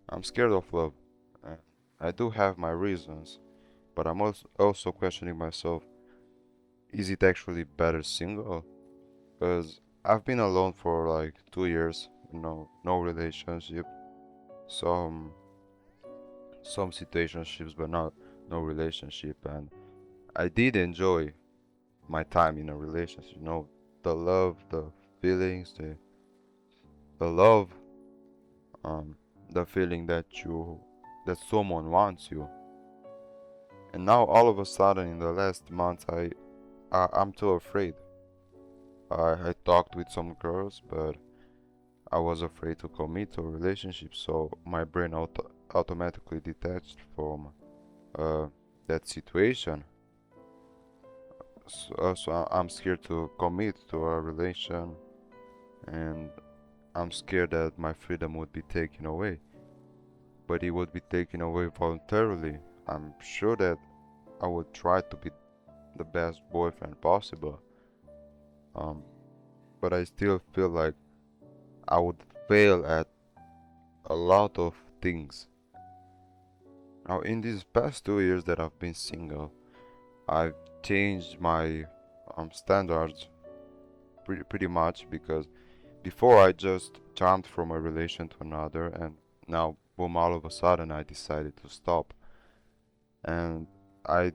I'm scared of love. And I do have my reasons, but I'm also questioning myself, is it actually better single? Because I've been alone for like 2 years, no relationship, some some situationships, but not no relationship. And I did enjoy my time in a relationship, the love, the feelings, the love, um, the feeling that someone wants you. And now all of a sudden, in the last month, I'm too afraid. I talked with some girls, but I was afraid to commit to a relationship, so my brain automatically detached from uh, that situation. So I'm scared to commit to a relation, and I'm scared that my freedom would be taken away. But it would be taken away voluntarily. I'm sure that I would try to be the best boyfriend possible. Um, but I still feel like I would fail at a lot of things. Now, in these past 2 years that I've been single, I've changed my standards pretty much, because before I just jumped from a relation to another, and now, boom, all of a sudden I decided to stop. And I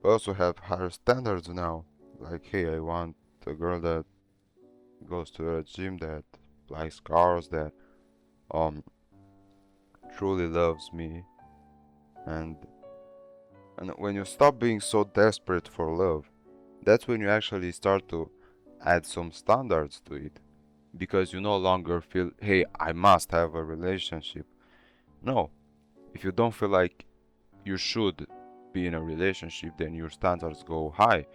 also have higher standards now. Like, hey, I want a girl that goes to a gym, that likes cars, that um truly loves me. And and when you stop being so desperate for love, that's when you actually start to add some standards to it, because you no longer feel, hey, I must have a relationship. No, if you don't feel like you should be in a relationship, then your standards go high,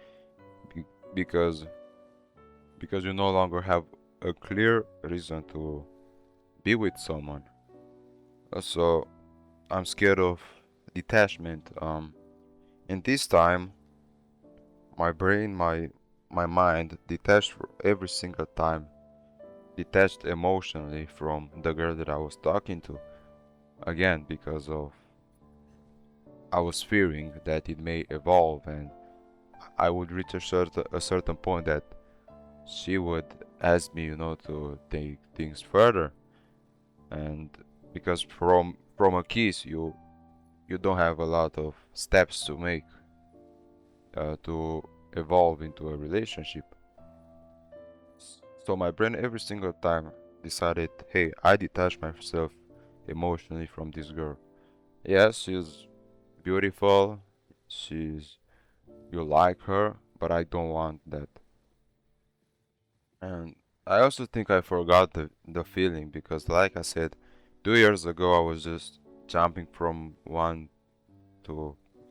be- because because you no longer have a clear reason to be with someone. So I'm scared of detachment. And this time, my brain, my mind detached for every single time, detached emotionally from the girl that I was talking to. Again, because of I was fearing that it may evolve, and I would reach a certain point that she would ask me, to take things further. And because from a kiss, you don't have a lot of steps to make to evolve into a relationship. So my brain every single time decided, hey, I detach myself emotionally from this girl. Yes, she's beautiful, she's you like her, but I don't want that. And I also think I forgot the feeling, because like I said, 2 years ago I was just jumping to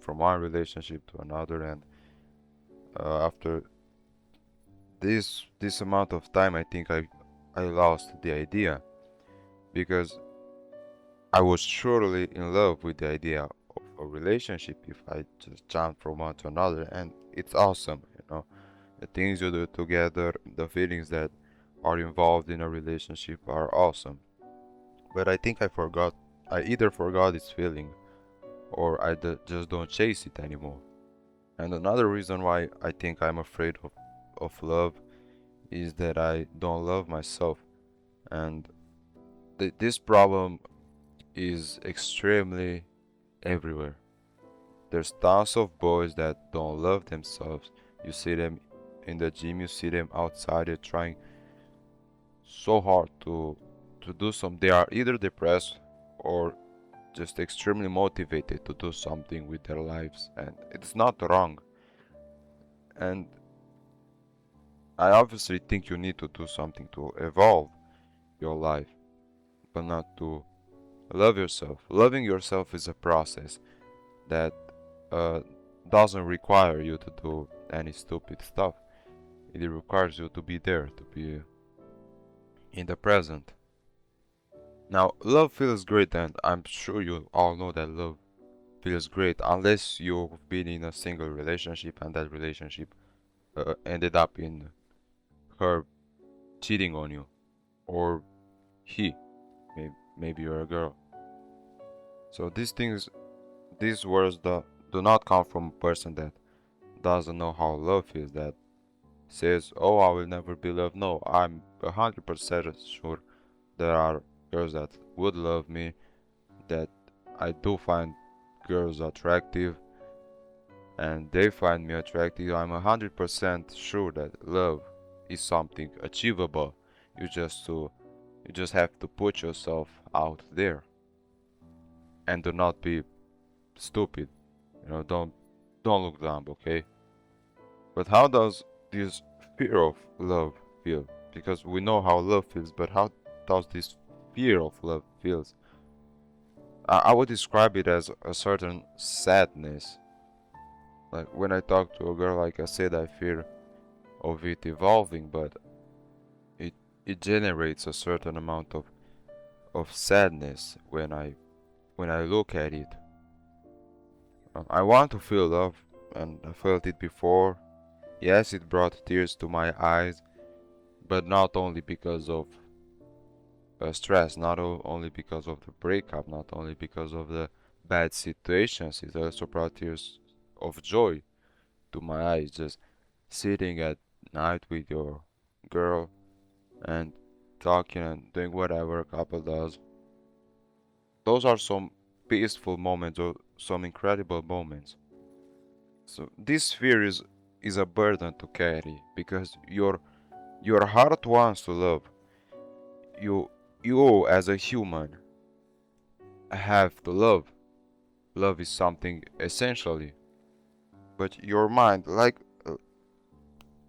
from one relationship to another, and after this amount of time, I think I lost the idea, because I was surely in love with the idea of a relationship if I just jump from one to another, and it's awesome, the things you do together, the feelings that are involved in a relationship are awesome. But I think I either forgot this feeling, or just don't chase it anymore. And another reason why I think I'm afraid of love is that I don't love myself. And this problem is extremely everywhere. There's tons of boys that don't love themselves. You see them in the gym, you see them outside, they're trying so hard to do some. They are either depressed or just extremely motivated to do something with their lives, and it's not wrong. And I obviously think you need to do something to evolve your life, but not to love yourself. Loving yourself is a process that uh, doesn't require you to do any stupid stuff. It requires you to be there, to be in the present. Now, love feels great, and I'm sure you all know that love feels great, unless you've been in a single relationship and that relationship ended up in her cheating on you, or he, maybe you're a girl. So these words do not come from a person that doesn't know how love is, that says, "Oh, I will never be loved." No, I'm 100% sure there are girls that would love me, that I do find girls attractive, and they find me attractive. I'm 100% sure that love is something achievable. You just to you just have to put yourself out there and do not be stupid. Don't look dumb, okay? But how does this fear of love feel? Because we know how love feels, but how does this fear of love feels? I would describe it as a certain sadness. Like when I talk to a girl, like I said, I fear of it evolving, but it it generates a certain amount of sadness when I look at it. I want to feel love, and I felt it before. Yes, it brought tears to my eyes, but not only because of stress, not only because of the breakup, not only because of the bad situations. It also brought tears of joy to my eyes, just sitting at night with your girl and talking and doing whatever a couple does. Those are some peaceful moments or some incredible moments. So this fear is a burden to carry because your heart wants to love. You you as a human have to love. Love is something essentially. But your mind, like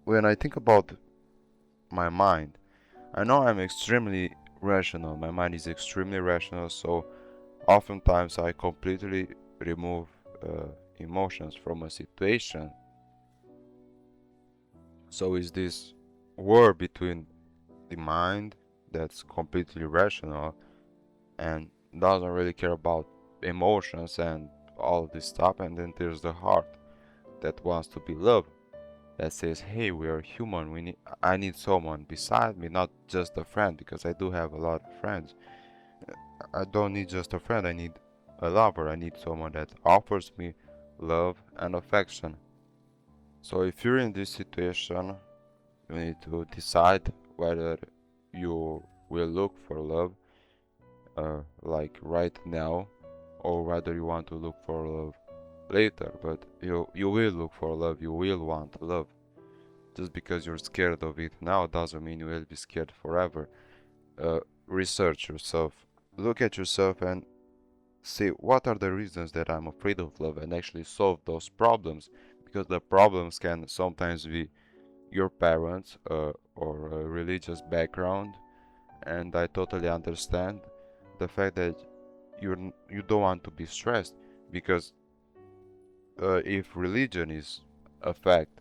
when I think about my mind, I know I'm extremely rational. My mind is extremely rational, so oftentimes I completely remove emotions from a situation. So is this war between the mind that's completely rational and doesn't really care about emotions and all this stuff, and then there's the heart that wants to be loved, that says, "Hey, we are human. I need someone beside me, not just a friend, because I do have a lot of friends. I don't need just a friend. I need a lover. I need someone that offers me love and affection." So if you're in this situation, you need to decide whether you will look for love, like right now, or whether you want to look for love later. But you will look for love. You will want love. Just because you're scared of it now doesn't mean you will be scared forever. Research yourself, look at yourself, and see what are the reasons that I'm afraid of love, and actually solve those problems. Because the problems can sometimes be your parents or a religious background, and I totally understand the fact that you don't want to be stressed because if religion is a fact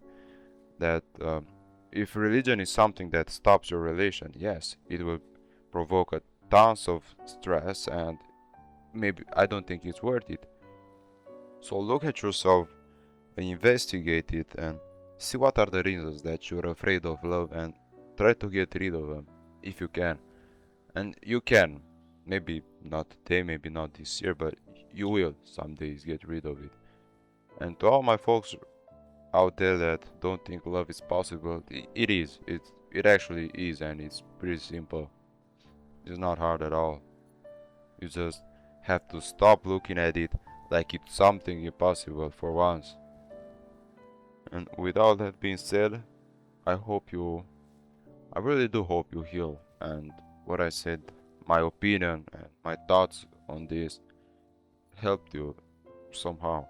that if religion is something that stops your relation, yes, it will provoke a tons of stress, and maybe I don't think it's worth it. So look at yourself, investigate it, and see what are the reasons that you're afraid of love, and try to get rid of them if you can. And you can, maybe not today, maybe not this year, but you will some days get rid of it. And to all my folks out there that don't think love is possible, it is. It actually is, and it's pretty simple. It's not hard at all. You just have to stop looking at it like it's something impossible for once. And with all that being said, I hope you, I really do hope you heal. And what I said, my opinion and my thoughts on this helped you somehow.